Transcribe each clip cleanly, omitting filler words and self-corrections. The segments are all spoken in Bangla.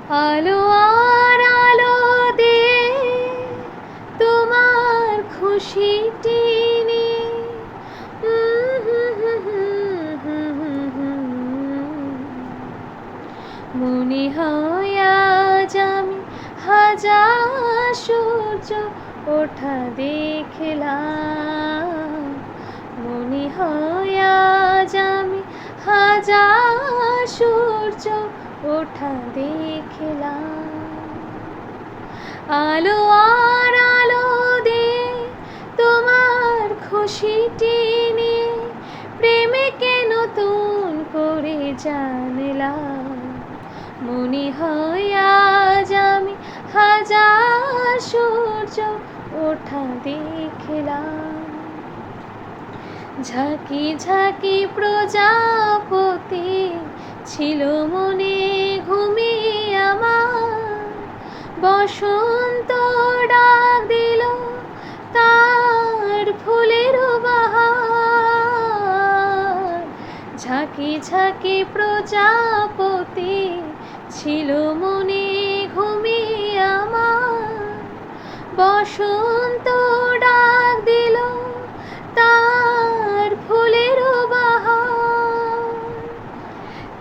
আলো আর আলো দিয়ে তোমার খুশিটি নিয়ে মনে হয় আজ আমি হাজার সূর্য ওঠা দেখলাম। মনে হয় আজ আমি হাজার সূর্য ওঠা দেখলাম। আলো আর আলো দিয়ে তোমার খুশিটি নিয়ে প্রেমকে নতুন করে জানলাম। মনে হয় আজ আমি হাজার সূর্য ওঠা দেখলাম। ঝাঁকি ঝাঁকি প্রজাপতি ছিল মনে ঘুমিয়ে আমার, বসন্ত ডাক দিল তার ফুলের বাহার। ঝাঁকি ঝাঁকি প্রজাপতি ছিল মনে ঘুমিয়ে আমার, বসন্ত ডাক দিল তার ফুলের বাহার।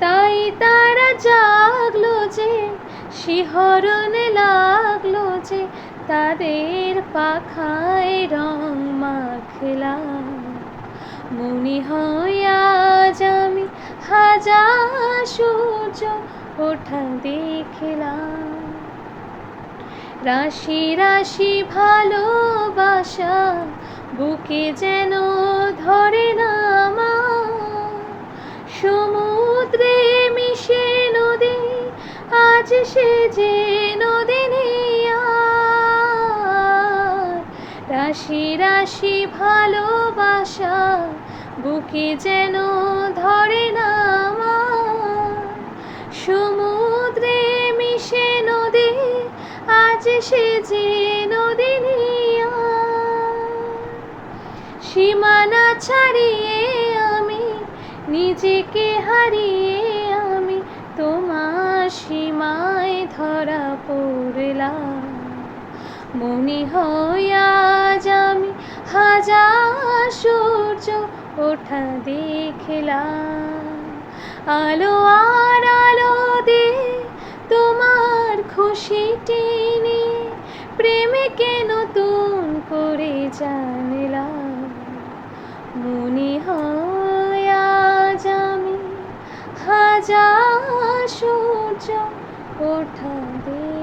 তাই তারা জাগলো যে, শিহরণ লাগলো যে, তাদের পাখায় রং মাখলাম। মনে হয় আজ আমি হাজার সূর্য ওঠা দেখলাম। রাশি রাশি ভালোবাসা বুকে যেন ধরে না আমার, সমুদ্রে মিশে নদী আজ সে যে নদী নেই আর। রাশি রাশি ভালোবাসা বুকে যেন ধরে না আমার, সমুদ্রে মিশে নদী আজ সে যে নদী নেই আর। সীমানা ছাড়িয়ে আমি নিজেকে হারিয়ে আমি তোমার সীমায় ধরা পড়লাম। মনে হয় আজ আমি হাজার সূর্য ওঠা দেখলাম। আলো আর আলো দিয়ে তোমার খুশিটি নিয়ে প্রেমকে নতুন করে জানলাম। মনে হয় আজ আমি হাজার সূর্য ওঠা দেখলাম।